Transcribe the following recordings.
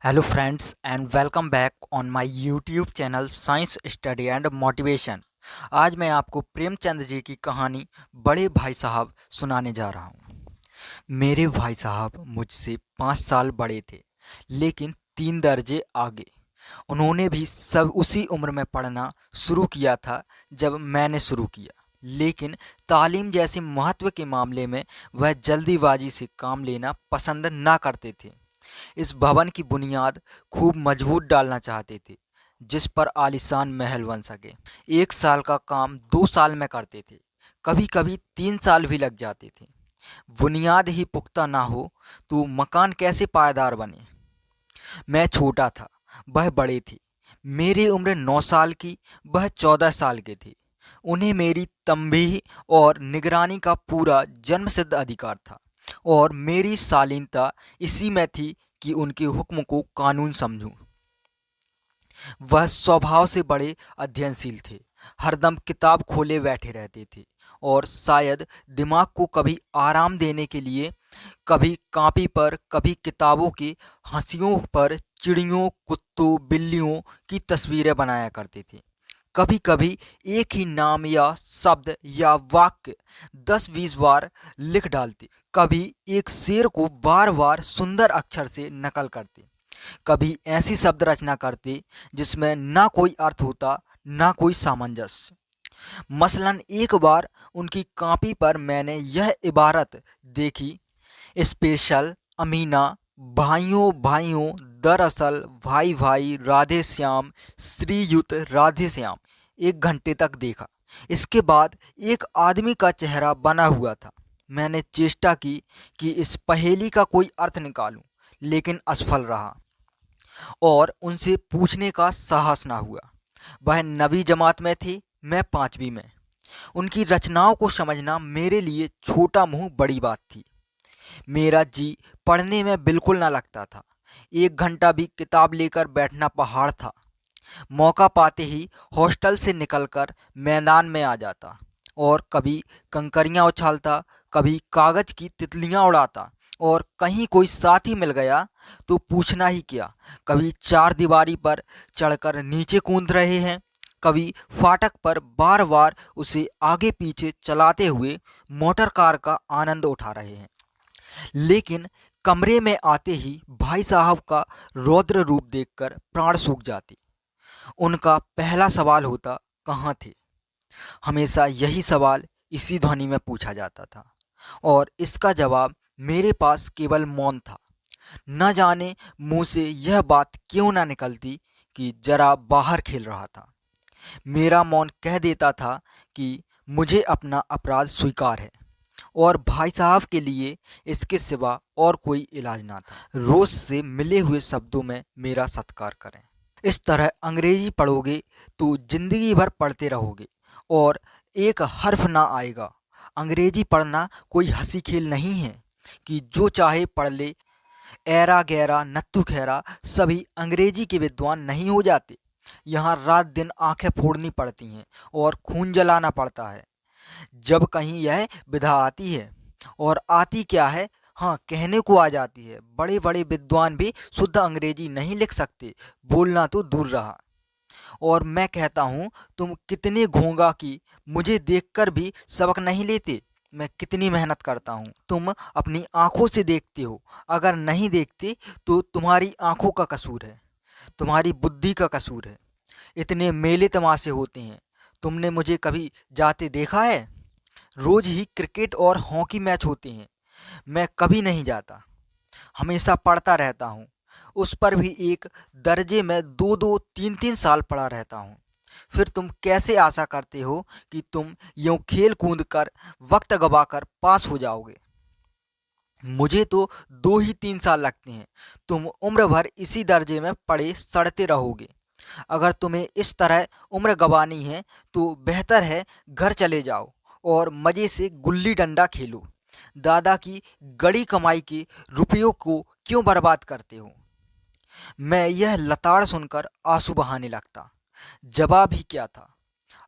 Hello friends and welcome back on my YouTube channel science study and motivation. आज मैं आपको प्रेमचंद जी की कहानी बड़े भाई साहब सुनाने जा रहा हूँ। मेरे भाई साहब मुझसे 5 साल बड़े थे, लेकिन 3 दर्जे आगे। उन्होंने भी सब उसी उम्र में पढ़ना शुरू किया था जब मैंने शुरू किया, लेकिन तालीम जैसे महत्व के मामले में वह जल्दीबाजी से काम लेना पसंद ना करते थे। इस भवन की बुनियाद खूब मजबूत डालना चाहते थे, जिस पर आलीशान महल बन सके। 1 साल का काम 2 साल में करते थे, कभी कभी 3 साल भी लग जाते थे। बुनियाद ही पुख्ता ना हो तो मकान कैसे पायदार बने। मैं छोटा था, वह बड़े थे। मेरी उम्र 9 साल की, वह 14 साल के थे। उन्हें मेरी तंबीह और निगरानी का पूरा जन्मसिद्ध अधिकार था, और मेरी शालीनता इसी में थी कि उनके हुक्म को कानून समझूं। वह स्वभाव से बड़े अध्ययनशील थे, हरदम किताब खोले बैठे रहते थे, और शायद दिमाग को कभी आराम देने के लिए कभी कॉपी पर, कभी किताबों की हंसियों पर चिड़ियों, कुत्तों, बिल्लियों की तस्वीरें बनाया करते थे। कभी कभी एक ही नाम या शब्द या वाक्य 10-20 बार लिख डालते। कभी एक शेर को बार बार सुंदर अक्षर से नकल करते। कभी ऐसी शब्द रचना करते जिसमें ना कोई अर्थ होता, ना कोई सामंजस्य। मसलन एक बार उनकी कॉपी पर मैंने यह इबारत देखी: स्पेशल, अमीना, भाइयों भाइयों, दरअसल, भाई भाई, राधे श्याम, श्रीयुत राधे श्याम। 1 घंटे तक देखा। इसके बाद एक आदमी का चेहरा बना हुआ था। मैंने चेष्टा की कि इस पहेली का कोई अर्थ निकालूं, लेकिन असफल रहा, और उनसे पूछने का साहस ना हुआ। वह नवी जमात में थे, मैं 5वीं में। उनकी रचनाओं को समझना मेरे लिए छोटा मुंह बड़ी बात थी। मेरा जी पढ़ने में बिल्कुल ना लगता था। 1 घंटा भी किताब लेकर बैठना पहाड़ था। मौका पाते ही हॉस्टल से निकलकर मैदान में आ जाता, और कभी कंकरियां उछालता, कभी कागज की तितलियां उड़ाता, और कहीं कोई साथी मिल गया तो पूछना ही क्या। कभी चार दीवारी पर चढ़कर नीचे कूद रहे हैं, कभी फाटक पर बार बार उसे आगे पीछे चलाते हुए मोटर कार का आनंद उठा रहे हैं। लेकिन कमरे में आते ही भाई साहब का रौद्र रूप देखकर प्राण सूख जाते। उनका पहला सवाल होता, कहाँ थे। हमेशा यही सवाल इसी ध्वनि में पूछा जाता था, और इसका जवाब मेरे पास केवल मौन था। न जाने मुंह से यह बात क्यों ना निकलती कि जरा बाहर खेल रहा था। मेरा मौन कह देता था कि मुझे अपना अपराध स्वीकार है, और भाई साहब के लिए इसके सिवा और कोई इलाज ना था। रोज से मिले हुए शब्दों में मेरा सत्कार करें। इस तरह अंग्रेजी पढ़ोगे तो जिंदगी भर पढ़ते रहोगे, और एक हर्फ ना आएगा। अंग्रेजी पढ़ना कोई हंसी खेल नहीं है कि जो चाहे पढ़ ले। ऐरा गैरा नत्थु खैरा सभी अंग्रेजी के विद्वान नहीं हो जाते। यहाँ रात दिन आंखें फोड़नी पड़ती हैं और खून जलाना पड़ता है जब कहीं यह विधा आती है। और आती क्या है, हाँ, कहने को आ जाती है। बड़े बड़े विद्वान भी शुद्ध अंग्रेजी नहीं लिख सकते, बोलना तो दूर रहा। और मैं कहता हूँ, तुम कितने घोंगा कि मुझे देखकर भी सबक नहीं लेते। मैं कितनी मेहनत करता हूँ। तुम अपनी आंखों से देखते हो, अगर नहीं देखते तो तुम्हारी आंखों का कसूर है, तुम्हारी बुद्धि का कसूर है। इतने मेले तमाशे होते हैं, तुमने मुझे कभी जाते देखा है? रोज ही क्रिकेट और हॉकी मैच होते हैं, मैं कभी नहीं जाता, हमेशा पढ़ता रहता हूँ। उस पर भी एक दर्जे में 2-2, 3-3 साल पढ़ा रहता हूँ। फिर तुम कैसे आशा करते हो कि तुम यूं खेल कूद कर, वक्त गवाकर पास हो जाओगे? मुझे तो 2 ही 3 साल लगते हैं। तुम उम्र भर इसी दर्जे में पड़े सड़ते रहोगे। अगर तुम्हें इस तरह उम्र गंवानी है तो बेहतर है घर चले जाओ और मज़े से गुल्ली डंडा खेलो। दादा की गड़ी कमाई के रुपयों को क्यों बर्बाद करते हो? मैं यह लताड़ सुनकर आंसू बहाने लगता। जवाब ही क्या था?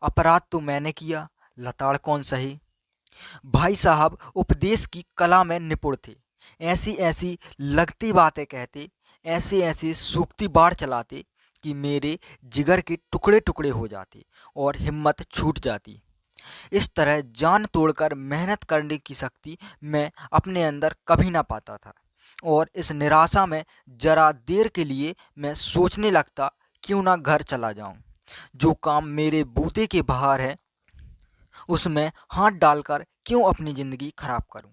अपराध तो मैंने किया, लताड़ कौन सहे। भाई साहब उपदेश की कला में निपुण थे। ऐसी ऐसी लगती बातें कहते, ऐसे ऐसे सूखती बाढ़ चलाते कि मेरे जिगर के टुकड़े टुकड़े हो जाते और हिम्मत छूट जाती। इस तरह जान तोड़कर मेहनत करने की शक्ति मैं अपने अंदर कभी ना पाता था। और इस निराशा में जरा देर के लिए मैं सोचने लगता, क्यों ना घर चला जाऊं। जो काम मेरे बूते के बाहर है उसमें हाथ डालकर क्यों अपनी जिंदगी खराब करूं।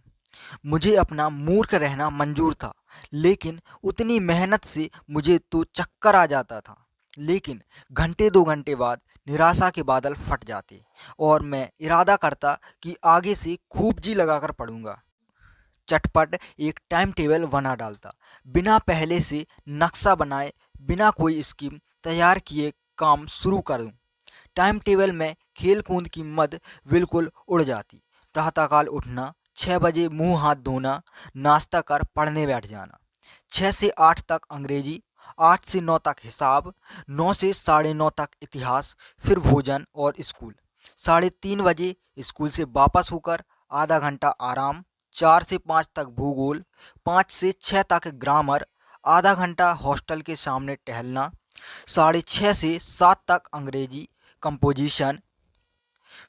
मुझे अपना मूर्ख रहना मंजूर था, लेकिन उतनी मेहनत से मुझे तो चक्कर आ जाता था। लेकिन घंटे 2 घंटे बाद निराशा के बादल फट जाते और मैं इरादा करता कि आगे से खूब जी लगाकर पढ़ूंगा। चटपट एक टाइम टेबल बना डालता, बिना पहले से नक्शा बनाए, बिना कोई स्कीम तैयार किए काम शुरू करूं। टाइम टेबल में खेल कूद की मद बिल्कुल उड़ जाती। प्रातःकाल उठना, 6 बजे मुंह हाथ धोना, नाश्ता कर पढ़ने बैठ जाना, 6 से 8 तक अंग्रेजी, 8 से 9 तक हिसाब, 9 से 9:30 तक इतिहास, फिर भोजन और स्कूल। 3:30 बजे स्कूल से वापस होकर आधा घंटा आराम, 4 से 5 तक भूगोल, 5 से 6 तक ग्रामर, आधा घंटा हॉस्टल के सामने टहलना, 6:30 से 7 तक अंग्रेजी कंपोजिशन,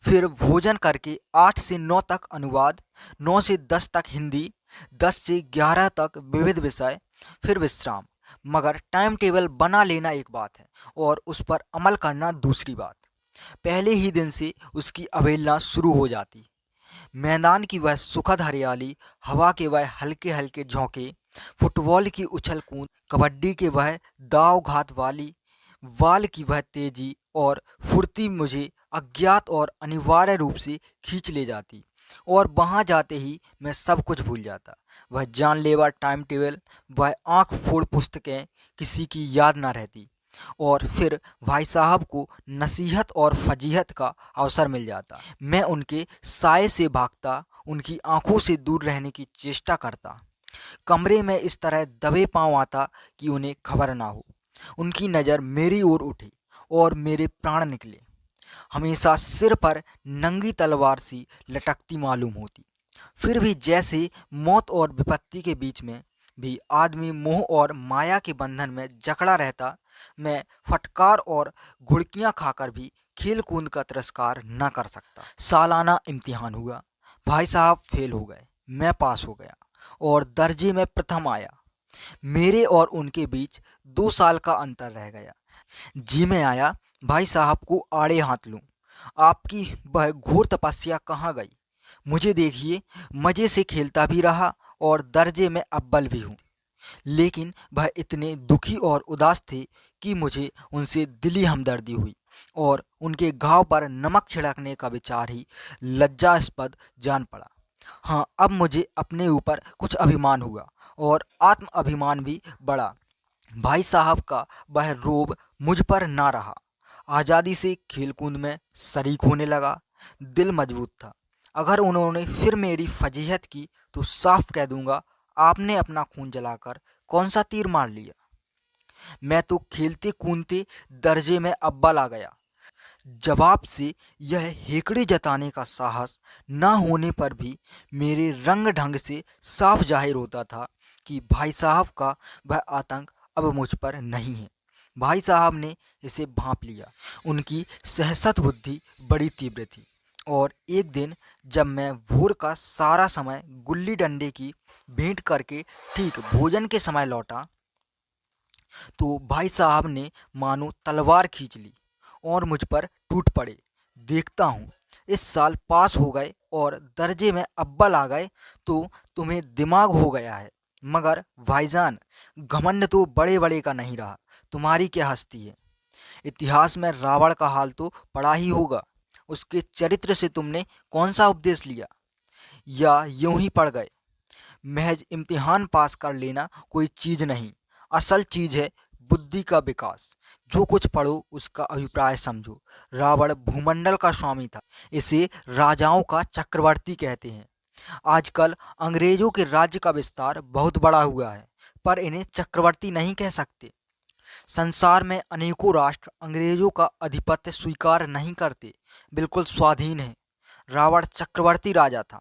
फिर भोजन करके 8 से 9 तक अनुवाद, 9 से 10 तक हिंदी, 10 से 11 तक विविध विषय, फिर विश्राम। मगर टाइम टेबल बना लेना एक बात है और उस पर अमल करना दूसरी बात। पहले ही दिन से उसकी अवहेलना शुरू हो जाती। मैदान की वह सुखद हरियाली, हवा के वह हल्के हल्के झोंके, फुटबॉल की उछल कूद, कबड्डी के वह दाव घात वाली वाल की वह तेजी और फुर्ती मुझे अज्ञात और अनिवार्य रूप से खींच ले जाती। और वहां जाते ही मैं सब कुछ भूल जाता। वह जानलेवा टाइम टेबल, वह आंख फोड़ पुस्तकें, किसी की याद ना रहती। और फिर भाई साहब को नसीहत और फजीहत का अवसर मिल जाता। मैं उनके साय से भागता, उनकी आंखों से दूर रहने की चेष्टा करता, कमरे में इस तरह दबे पांव आता कि उन्हें खबर ना हो। उनकी नज़र मेरी ओर उठी और मेरे प्राण निकले। हमेशा सिर पर नंगी तलवार सी लटकती मालूम होती। फिर भी जैसे मौत और विपत्ति के बीच में भी आदमी मोह और माया के बंधन में जकड़ा रहता। मैं फटकार और घुड़कियां खाकर भी खेल कूद का तिरस्कार न कर सकता। सालाना इम्तिहान हुआ, भाई साहब फेल हो गए, मैं पास हो गया और दर्जे में प्रथम आया। मेरे और उनके बीच 2 साल का अंतर रह गया। जी मैं आया भाई साहब को आड़े हाथ लूं। आपकी वह घोर तपस्या कहाँ गई? मुझे देखिए, मजे से खेलता भी रहा और दर्जे में अव्वल भी हूँ। लेकिन वह इतने दुखी और उदास थे कि मुझे उनसे दिली हमदर्दी हुई और उनके घाव पर नमक छिड़कने का विचार ही लज्जास्पद जान पड़ा। हाँ, अब मुझे अपने ऊपर कुछ अभिमान हुआ और आत्म अभिमान भी बढ़ा। भाई साहब का वह रोब मुझ पर ना रहा। आज़ादी से खेलकूद में शरीक होने लगा। दिल मजबूत था। अगर उन्होंने फिर मेरी फजीहत की तो साफ कह दूंगा, आपने अपना खून जलाकर कौन सा तीर मार लिया। मैं तो खेलते कूदते दर्जे में अव्वल आ गया। जवाब से यह हेकड़े जताने का साहस न होने पर भी मेरे रंग ढंग से साफ जाहिर होता था कि भाई साहब का वह आतंक अब मुझ पर नहीं है। भाई साहब ने इसे भांप लिया। उनकी सहसत बुद्धि बड़ी तीव्र थी और एक दिन जब मैं भोर का सारा समय गुल्ली डंडे की भेंट करके ठीक भोजन के समय लौटा तो भाई साहब ने मानो तलवार खींच ली और मुझ पर टूट पड़े। देखता हूँ इस साल पास हो गए और दर्जे में अव्वल आ गए तो तुम्हें दिमाग हो गया है। मगर भाईजान, घमंड तो बड़े बड़े का नहीं रहा, तुम्हारी क्या हस्ती है। इतिहास में रावण का हाल तो पढ़ा ही होगा। उसके चरित्र से तुमने कौन सा उपदेश लिया, या यूं ही पढ़ गए। महज इम्तिहान पास कर लेना कोई चीज नहीं, असल चीज है बुद्धि का विकास। जो कुछ पढ़ो उसका अभिप्राय समझो। रावण भूमंडल का स्वामी था, इसे राजाओं का चक्रवर्ती कहते हैं। आजकल अंग्रेजों के राज्य का विस्तार बहुत बड़ा हुआ है, पर इन्हें चक्रवर्ती नहीं कह सकते। संसार में अनेकों राष्ट्र अंग्रेजों का आधिपत्य स्वीकार नहीं करते, बिल्कुल स्वाधीन है। रावण चक्रवर्ती राजा था।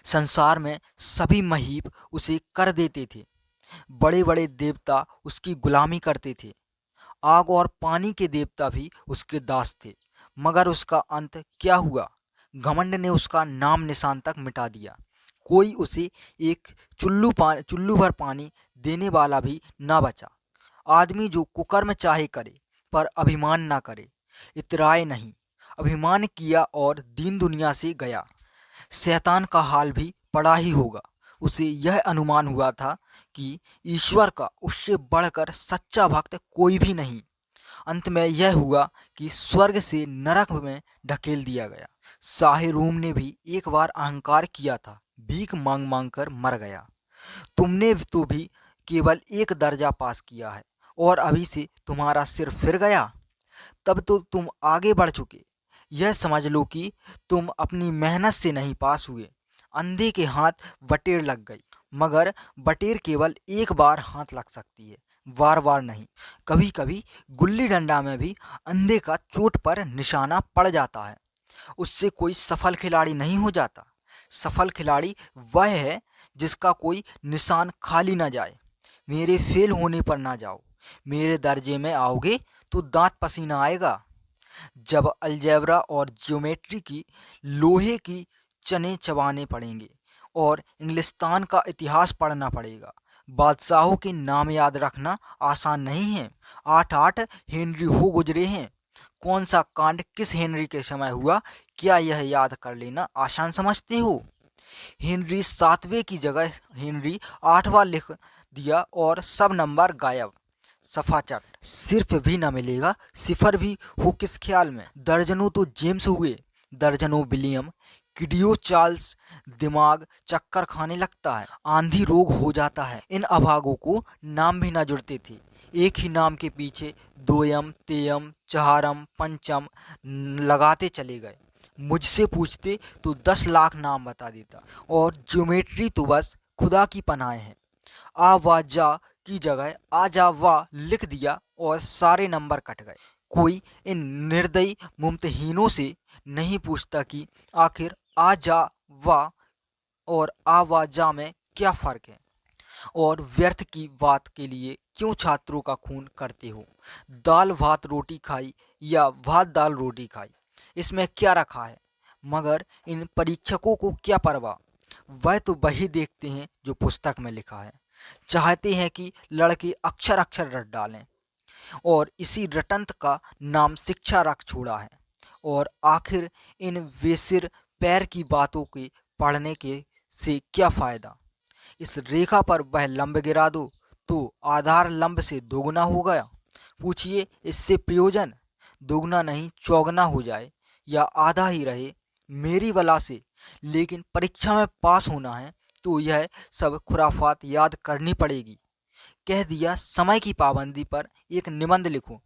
संसार में सभी महीप उसे कर देते थे। बड़े बड़े देवता उसकी गुलामी करते थे। आग और पानी के देवता भी उसके दास थे। मगर उसका अंत क्या हुआ? घमंड ने उसका नाम निशान तक मिटा दिया। कोई उसे एक चुल्लू भर पानी देने वाला भी ना बचा। आदमी जो कुकर्म चाहे करे, पर अभिमान ना करे, इतराए नहीं। अभिमान किया और दीन दुनिया से गया। शैतान का हाल भी पड़ा ही होगा। उसे यह अनुमान हुआ था कि ईश्वर का उससे बढ़कर सच्चा भक्त कोई भी नहीं। अंत में यह हुआ कि स्वर्ग से नरक में ढकेल दिया गया। शाह रूम ने भी एक बार अहंकार किया था, भीख मांग मांग कर मर गया। तुमने तो भी केवल एक दर्जा पास किया है और अभी से तुम्हारा सिर फिर गया। तब तो तुम आगे बढ़ चुके। यह समझ लो कि तुम अपनी मेहनत से नहीं पास हुए। अंधे के हाथ बटेर लग गई, मगर बटेर केवल एक बार हाथ लग सकती है, बार बार नहीं। कभी कभी गुल्ली डंडा में भी अंधे का चोट पर निशाना पड़ जाता है। उससे कोई सफल खिलाड़ी नहीं हो जाता। सफल खिलाड़ी वह है जिसका कोई निशान खाली ना जाए। मेरे फेल होने पर ना जाओ। मेरे दर्जे में आओगे तो दांत पसीना आएगा। जब अलजेब्रा और ज्योमेट्री की लोहे की चने चबाने पड़ेंगे और इंग्लिस्तान का इतिहास पढ़ना पड़ेगा। बादशाहों के नाम याद रखना आसान नहीं है। 8-8 हेनरी हो गुजरे हैं। कौन सा कांड किस हेनरी के समय हुआ, क्या यह याद कर लेना आसान समझते हो? हेनरी 7वें की जगह हेनरी 8वां लिख दिया और सब नंबर गायब। सफाचट। सिर्फ भी ना मिलेगा, सिफर भी हो किस ख्याल में? दर्जनों तो जेम्स हुए, दर्जनों विलियम। किडियो चार्ल्स। दिमाग चक्कर खाने लगता है, आंधी रोग हो जाता है। इन अभागों को नाम भी ना जुड़ते थे। एक ही नाम के पीछे दोयम, तेयम, चहारम, पंचम लगाते चले गए। मुझसे पूछते तो 10 लाख नाम बता देता। और ज्योमेट्री तो बस खुदा की पनाह है। आ वा जा की जगह आ जा वाह लिख दिया और सारे नंबर कट गए। कोई इन निर्दयी मुमतहीनों से नहीं पूछता कि आखिर आ जा वाह और आ वा जा में क्या फ़र्क है, और व्यर्थ की बात के लिए क्यों छात्रों का खून करते हो? दाल भात रोटी खाई या भात दाल रोटी खाई, इसमें क्या रखा है? मगर इन परीक्षकों को क्या परवाह? वह तो वही देखते हैं जो पुस्तक में लिखा है। चाहते हैं कि लड़के अक्षर अक्षर रट डालें, और इसी रटंत का नाम शिक्षा रख छोड़ा है। और आखिर इन बेसिर पैर की बातों के पढ़ने के से क्या फ़ायदा? इस रेखा पर वह लंब गिरा दो तो आधार लंब से दोगुना हो गया। पूछिए इससे प्रयोजन? दोगुना नहीं चौगुना हो जाए या आधा ही रहे, मेरी वला से। लेकिन परीक्षा में पास होना है तो यह सब खुराफात याद करनी पड़ेगी। कह दिया समय की पाबंदी पर एक निबंध लिखो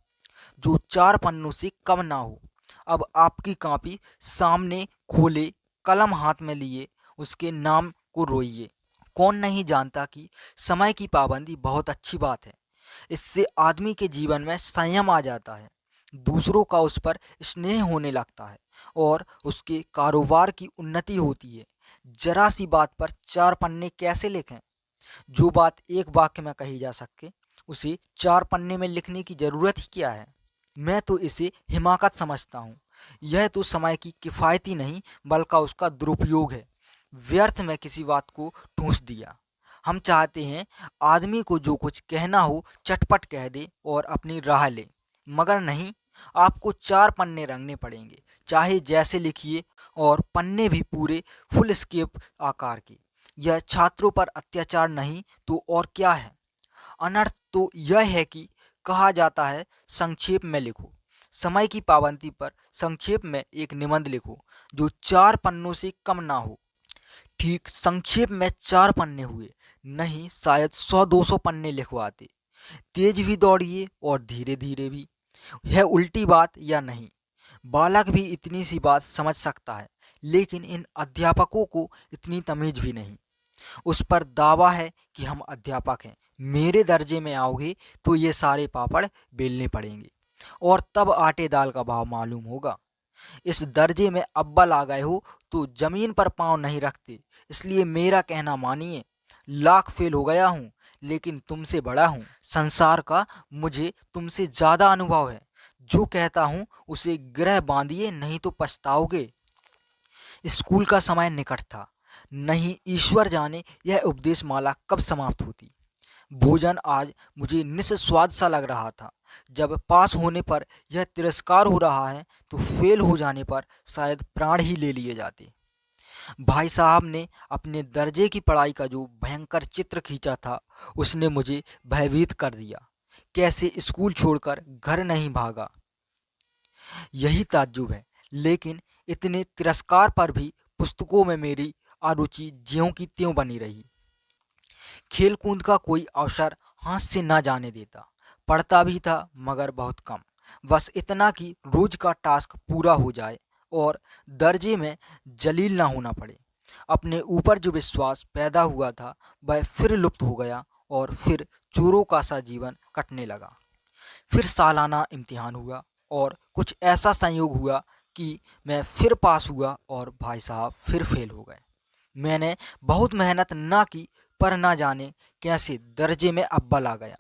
जो 4 पन्नों से कम ना हो। अब आपकी कॉपी सामने खोले, कलम हाथ में लिए उसके नाम को रोइए। कौन नहीं जानता कि समय की पाबंदी बहुत अच्छी बात है। इससे आदमी के जीवन में संयम आ जाता है, दूसरों का उस पर स्नेह होने लगता है और उसके कारोबार की उन्नति होती है। जरा सी बात पर 4 पन्ने कैसे लिखें? जो बात एक वाक्य में कही जा सके उसे 4 पन्ने में लिखने की जरूरत ही क्या है? मैं तो इसे हिमाकत समझता हूँ। यह तो समय की किफ़ायती नहीं बल्कि उसका दुरुपयोग है। व्यर्थ में किसी बात को ठूंस दिया। हम चाहते हैं आदमी को जो कुछ कहना हो चटपट कह दे और अपनी राह ले, मगर नहीं, आपको 4 पन्ने रंगने पड़ेंगे, चाहे जैसे लिखिए, और पन्ने भी पूरे फुल स्केप आकार के। यह छात्रों पर अत्याचार नहीं तो और क्या है? अनर्थ तो यह है कि कहा जाता है संक्षेप में लिखो। समय की पाबंदी पर संक्षेप में एक निबंध लिखो जो 4 पन्नों से कम ना हो। ठीक संक्षेप में 4 पन्ने हुए, नहीं शायद 100-200 पन्ने लिखवाते। तेज भी दौड़िए और धीरे धीरे भी। यह उल्टी बात या नहीं? बालक भी इतनी सी बात समझ सकता है, लेकिन इन अध्यापकों को इतनी तमीज भी नहीं। उस पर दावा है कि हम अध्यापक हैं। मेरे दर्जे में आओगे तो ये सारे पापड़ बेलने पड़ेंगे और तब आटे दाल का भाव मालूम होगा। इस दर्जे में अव्वल आ गए हो तो जमीन पर पांव नहीं रखते। इसलिए मेरा कहना मानिए। लाख फेल हो गया हूँ, लेकिन तुमसे बड़ा हूँ। संसार का मुझे तुमसे ज़्यादा अनुभव है। जो कहता हूँ उसे गृह बांधिए, नहीं तो पछताओगे। स्कूल का समय निकट था। नहीं ईश्वर जाने यह उपदेश माला कब समाप्त होती। भोजन आज मुझे निस्वाद सा लग रहा था। जब पास होने पर यह तिरस्कार हो रहा है तो फेल हो जाने पर शायद प्राण ही ले लिए जाते। भाई साहब ने अपने दर्जे की पढ़ाई का जो भयंकर चित्र खींचा था उसने मुझे भयभीत कर दिया। कैसे स्कूल छोड़कर घर नहीं भागा, यही ताज्जुब है। लेकिन इतने तिरस्कार पर भी पुस्तकों में मेरी अरुचि ज्यों की त्यों बनी रही। खेल कूद का कोई अवसर हाथ से ना जाने देता। पढ़ता भी था मगर बहुत कम, बस इतना कि रोज का टास्क पूरा हो जाए और दर्जे में जलील ना होना पड़े। अपने ऊपर जो विश्वास पैदा हुआ था वह फिर लुप्त हो गया और फिर चोरों का सा जीवन कटने लगा। फिर सालाना इम्तिहान हुआ और कुछ ऐसा संयोग हुआ कि मैं फिर पास हुआ और भाई साहब फिर फेल हो गए। मैंने बहुत मेहनत ना की पर ना जाने कैसे दर्जे में अव्वल आ गया।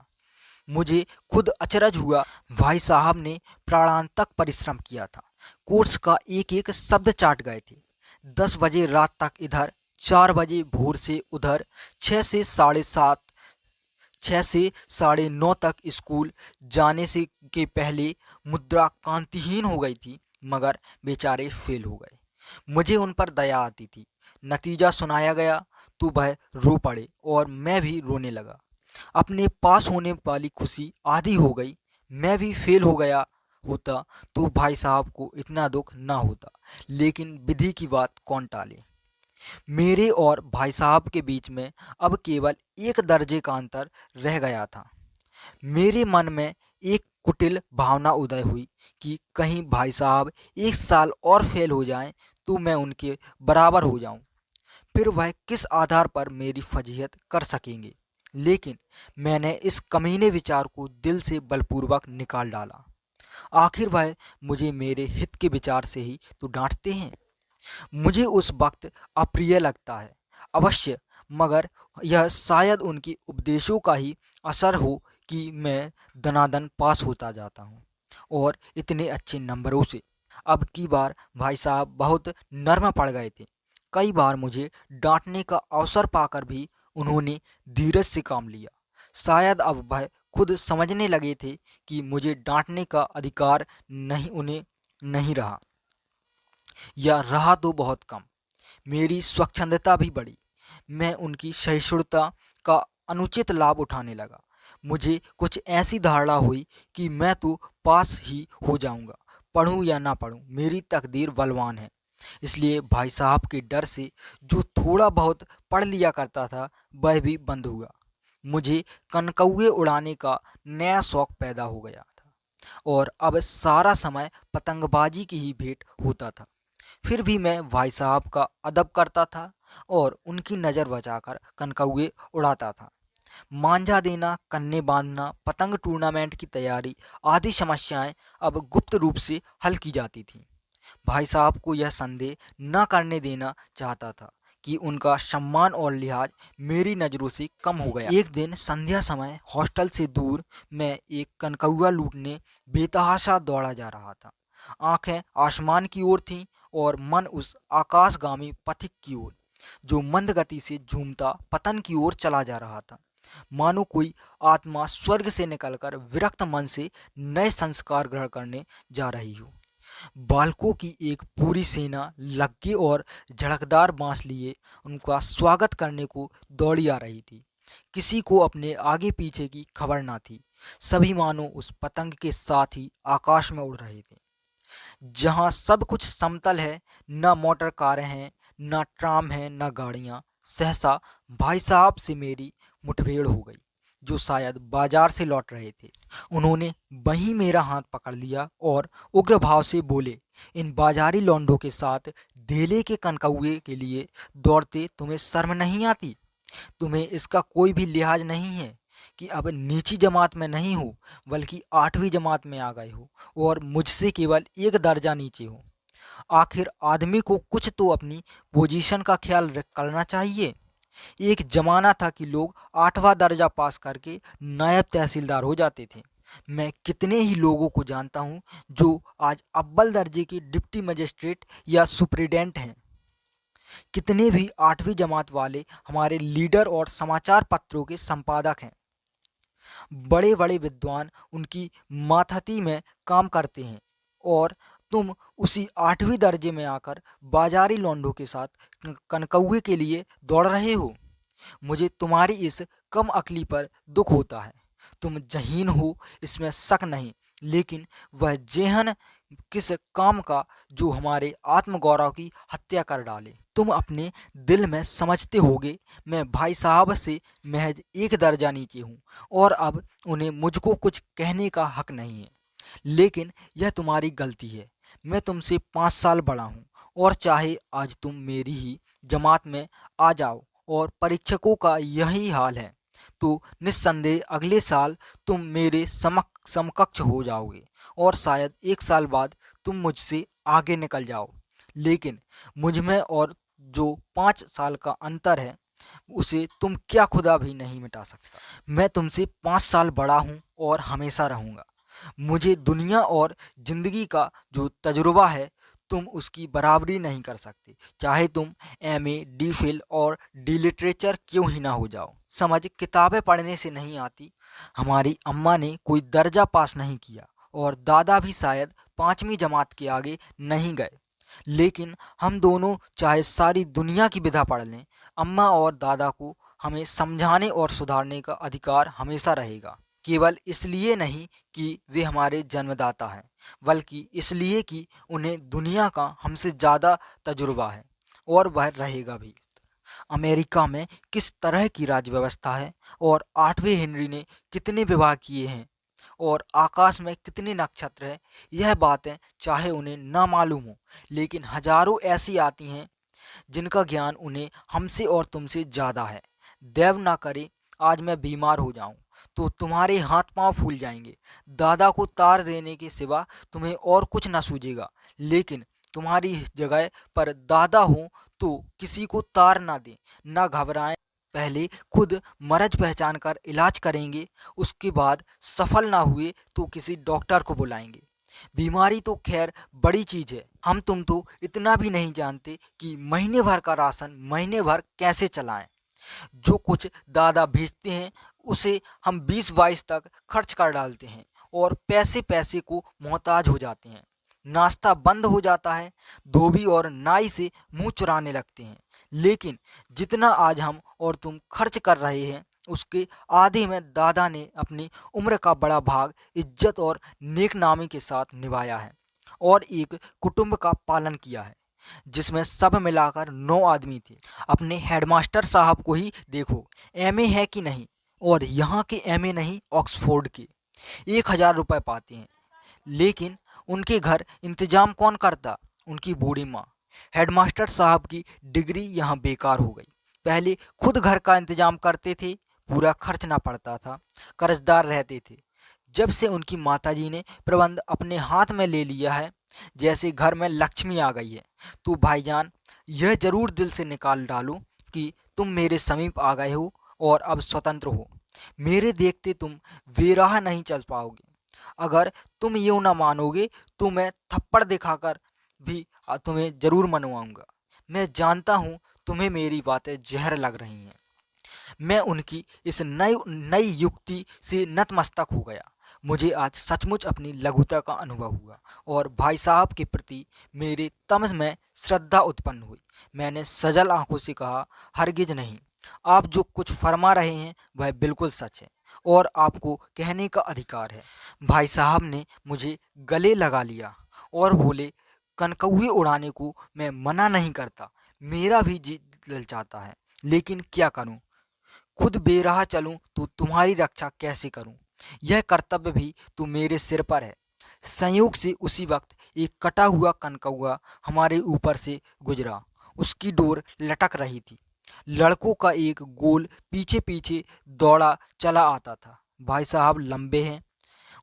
मुझे खुद अचरज हुआ। भाई साहब ने प्राणांतक परिश्रम किया था। कोर्स का एक एक शब्द चाट गए थे। 10 बजे रात तक इधर, 4 बजे भोर से उधर, 6 से 7:30, 6 से 9:30 तक स्कूल जाने से के पहले मुद्रा कांतिहीन हो गई थी, मगर बेचारे फेल हो गए। मुझे उन पर दया आती थी। नतीजा सुनाया गया तो वह रो पड़े और मैं भी रोने लगा। अपने पास होने वाली खुशी आधी हो गई। मैं भी फेल हो गया होता तो भाई साहब को इतना दुख ना होता। लेकिन विधि की बात कौन टाले। मेरे और भाई साहब के बीच में अब केवल एक दर्जे का अंतर रह गया था। मेरे मन में एक कुटिल भावना उदय हुई कि कहीं भाई साहब एक साल और फेल हो जाएं तो मैं उनके बराबर हो जाऊं। फिर वह किस आधार पर मेरी फजीहत कर सकेंगे। लेकिन मैंने इस कमीने विचार को दिल से बलपूर्वक निकाल डाला। आखिर वह मुझे मेरे हित के विचार से ही तो डांटते हैं। मुझे उस वक्त अप्रिय लगता है अवश्य, मगर यह शायद उनके उपदेशों का ही असर हो कि मैं दनादन पास होता जाता हूँ और इतने अच्छे नंबरों से। अब की बार भाई साहब बहुत नर्म पड़ गए थे। कई बार मुझे डांटने का अवसर पाकर भी उन्होंने धीरज से काम लिया। शायद अब वह खुद समझने लगे थे कि मुझे डांटने का अधिकार नहीं उन्हें नहीं रहा, या रहा तो बहुत कम। मेरी स्वच्छंदता भी बढ़ी। मैं उनकी सहिष्णुता का अनुचित लाभ उठाने लगा। मुझे कुछ ऐसी धारणा हुई कि मैं तो पास ही हो जाऊंगा, पढ़ूं या ना पढ़ूं मेरी तकदीर बलवान है। इसलिए भाई साहब के डर से जो थोड़ा बहुत पढ़ लिया करता था वह भी बंद हुआ। मुझे कनकौए उड़ाने का नया शौक पैदा हो गया था और अब सारा समय पतंगबाजी की ही भेंट होता था। फिर भी मैं भाई साहब का अदब करता था और उनकी नज़र बचाकर कनकौए उड़ाता था। मांझा देना, कन्ने बांधना, पतंग टूर्नामेंट की तैयारी आदि समस्याएं अब गुप्त रूप से हल की जाती थीं। भाई साहब को यह संदेह न करने देना चाहता था कि उनका सम्मान और लिहाज मेरी नज़रों से कम हो गया। एक दिन संध्या समय हॉस्टल से दूर मैं एक कनकौआ लूटने बेतहाशा दौड़ा जा रहा था। आंखें आसमान की ओर थीं और मन उस आकाशगामी पथिक की ओर जो मंद गति से झूमता पतन की ओर चला जा रहा था। मानो कोई आत्मा स्वर्ग से निकलकर विरक्त मन से नए संस्कार ग्रहण करने जा रही हो। बालकों की एक पूरी सेना लग्गे और झड़कदार बांस लिए उनका स्वागत करने को दौड़ी आ रही थी। किसी को अपने आगे पीछे की खबर ना थी। सभी मानो उस पतंग के साथ ही आकाश में उड़ रहे थे। जहाँ सब कुछ समतल है, न मोटर कारें हैं, न ट्राम है, न गाड़ियाँ। सहसा भाई साहब से मेरी मुठभेड़ हो गई, जो शायद बाजार से लौट रहे थे। उन्होंने वहीं मेरा हाथ पकड़ लिया और उग्र भाव से बोले, इन बाजारी लौंडों के साथ धेले के कनकौए के लिए दौड़ते तुम्हें शर्म नहीं आती? तुम्हें इसका कोई भी लिहाज नहीं है कि अब नीची जमात में नहीं हो बल्कि 8वीं जमात में आ गए हो और मुझसे केवल एक दर्जा नीचे हो। आखिर आदमी को कुछ तो अपनी पोजीशन का ख्याल करना चाहिए। एक जमाना था कि लोग 8वां दर्जा पास करके नायब तहसीलदार हो जाते थे। मैं कितने ही लोगों को जानता हूँ जो आज अव्वल दर्जे के डिप्टी मजिस्ट्रेट या सुप्रिटेंडेंट हैं। कितने भी 8वीं जमात वाले हमारे लीडर और समाचार पत्रों के संपादक हैं। बड़े बड़े विद्वान उनकी मातहती में काम करते हैं और तुम उसी 8वीं दर्जे में आकर बाजारी लौंडों के साथ कनकौए के लिए दौड़ रहे हो। मुझे तुम्हारी इस कम अक्ली पर दुख होता है। तुम जहीन हो, इसमें शक नहीं, लेकिन वह जेहन किस काम का जो हमारे आत्मगौरव की हत्या कर डाले। तुम अपने दिल में समझते होगे मैं भाई साहब से महज एक दर्जा नीचे हूँ और अब उन्हें मुझको कुछ कहने का हक नहीं है। लेकिन यह तुम्हारी गलती है। मैं तुमसे 5 साल बड़ा हूँ और चाहे आज तुम मेरी ही जमात में आ जाओ और परीक्षकों का यही हाल है, तो निस्संदेह अगले साल तुम मेरे समकक्ष हो जाओगे और शायद 1 साल बाद तुम मुझसे आगे निकल जाओ। लेकिन मुझ में और जो 5 साल का अंतर है उसे तुम क्या खुदा भी नहीं मिटा सकता। मैं तुमसे 5 साल बड़ा हूँ और हमेशा रहूँगा। मुझे दुनिया और जिंदगी का जो तजुर्बा है तुम उसकी बराबरी नहीं कर सकते, चाहे तुम एमए, डी फिल और डी लिटरेचर क्यों ही ना हो जाओ। समझ किताबें पढ़ने से नहीं आती। हमारी अम्मा ने कोई दर्जा पास नहीं किया और दादा भी शायद 5वीं जमात के आगे नहीं गए, लेकिन हम दोनों चाहे सारी दुनिया की विधा पढ़ लें, अम्मा और दादा को हमें समझाने और सुधारने का अधिकार हमेशा रहेगा। केवल इसलिए नहीं कि वे हमारे जन्मदाता हैं, बल्कि इसलिए कि उन्हें दुनिया का हमसे ज़्यादा तजुर्बा है और वह रहेगा भी। अमेरिका में किस तरह की राज्य व्यवस्था है और 8वें हेनरी ने कितने विवाह किए हैं और आकाश में कितने नक्षत्र हैं, यह बातें चाहे उन्हें ना मालूम हो, लेकिन हजारों ऐसी आती हैं जिनका ज्ञान उन्हें हमसे और तुमसे ज़्यादा है। देव ना करे आज मैं बीमार हो जाऊं तो तुम्हारे हाथ पांव फूल जाएंगे। दादा को तार देने के सिवा तुम्हें और कुछ ना सूझेगा, लेकिन तुम्हारी जगह पर दादा हो तो किसी को तार ना दें, ना घबराएं। पहले खुद मर्ज पहचान कर इलाज करेंगे, उसके बाद सफल ना हुए तो किसी डॉक्टर को बुलाएंगे। बीमारी तो खैर बड़ी चीज है, हम तुम तो इतना भी नहीं जानते कि महीने भर का राशन महीने भर कैसे चलाएं। जो कुछ दादा भेजते हैं उसे हम 20-22 तक खर्च कर डालते हैं और पैसे पैसे को मोहताज हो जाते हैं। नाश्ता बंद हो जाता है, धोबी और नाई से मुंह चुराने लगते हैं। लेकिन जितना आज हम और तुम खर्च कर रहे हैं उसके आधे में दादा ने अपनी उम्र का बड़ा भाग इज्जत और नेकनामी के साथ निभाया है और एक कुटुंब का पालन किया है जिसमें सब मिलाकर 9 आदमी थे। अपने हेडमास्टर साहब को ही देखो, एमए है कि नहीं, और यहाँ के एमए नहीं ऑक्सफोर्ड के। 1000 रुपये पाते हैं, लेकिन उनके घर इंतजाम कौन करता? उनकी बूढ़ी माँ। हेडमास्टर साहब की डिग्री यहाँ बेकार हो गई। पहले खुद घर का इंतजाम करते थे, पूरा खर्च ना पड़ता था, कर्जदार रहते थे। जब से उनकी माताजी ने प्रबंध अपने हाथ में ले लिया है, जैसे घर में लक्ष्मी आ गई है, तो भाईजान यह जरूर दिल से निकाल डालो कि तुम मेरे समीप आ गए हो और अब स्वतंत्र हो। मेरे देखते तुम बेराह नहीं चल पाओगे। अगर तुम यूं ना मानोगे तो मैं थप्पड़ दिखाकर भी तुम्हें जरूर मनवाऊंगा। मैं जानता हूँ तुम्हें मेरी बातें जहर लग रही हैं। मैं उनकी इस नई नई युक्ति से नतमस्तक हो गया। मुझे आज सचमुच अपनी लघुता का अनुभव हुआ और भाई साहब के प्रति मेरे तमस में श्रद्धा उत्पन्न हुई। मैंने सजल आंखों से कहा, हरगिज नहीं, आप जो कुछ फरमा रहे हैं वह बिल्कुल सच है और आपको कहने का अधिकार है। भाई साहब ने मुझे गले लगा लिया और बोले, कनकौए उड़ाने को मैं मना नहीं करता, मेरा भी जी ललचाता है, लेकिन क्या करूं? खुद बेराह चलूं तो तुम्हारी रक्षा कैसे करूं? यह कर्तव्य भी तो मेरे सिर पर है। संयोग से उसी वक्त एक कटा हुआ कनकौआ हमारे ऊपर से गुजरा। उसकी डोर लटक रही थी। लड़कों का एक गोल पीछे पीछे दौड़ा चला आता था। भाई साहब लंबे हैं,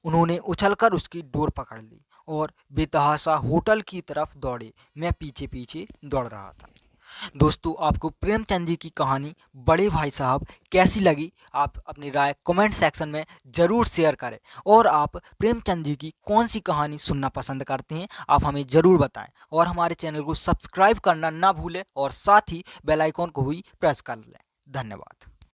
उन्होंने उछलकर उसकी डोर पकड़ ली और बेतहाशा होटल की तरफ दौड़े। मैं पीछे पीछे दौड़ रहा था। दोस्तों, आपको प्रेमचंद जी की कहानी बड़े भाई साहब कैसी लगी? आप अपनी राय कमेंट सेक्शन में ज़रूर शेयर करें। और आप प्रेमचंद जी की कौन सी कहानी सुनना पसंद करते हैं, आप हमें ज़रूर बताएं। और हमारे चैनल को सब्सक्राइब करना ना भूलें और साथ ही बेल आइकॉन को भी प्रेस कर लें। धन्यवाद।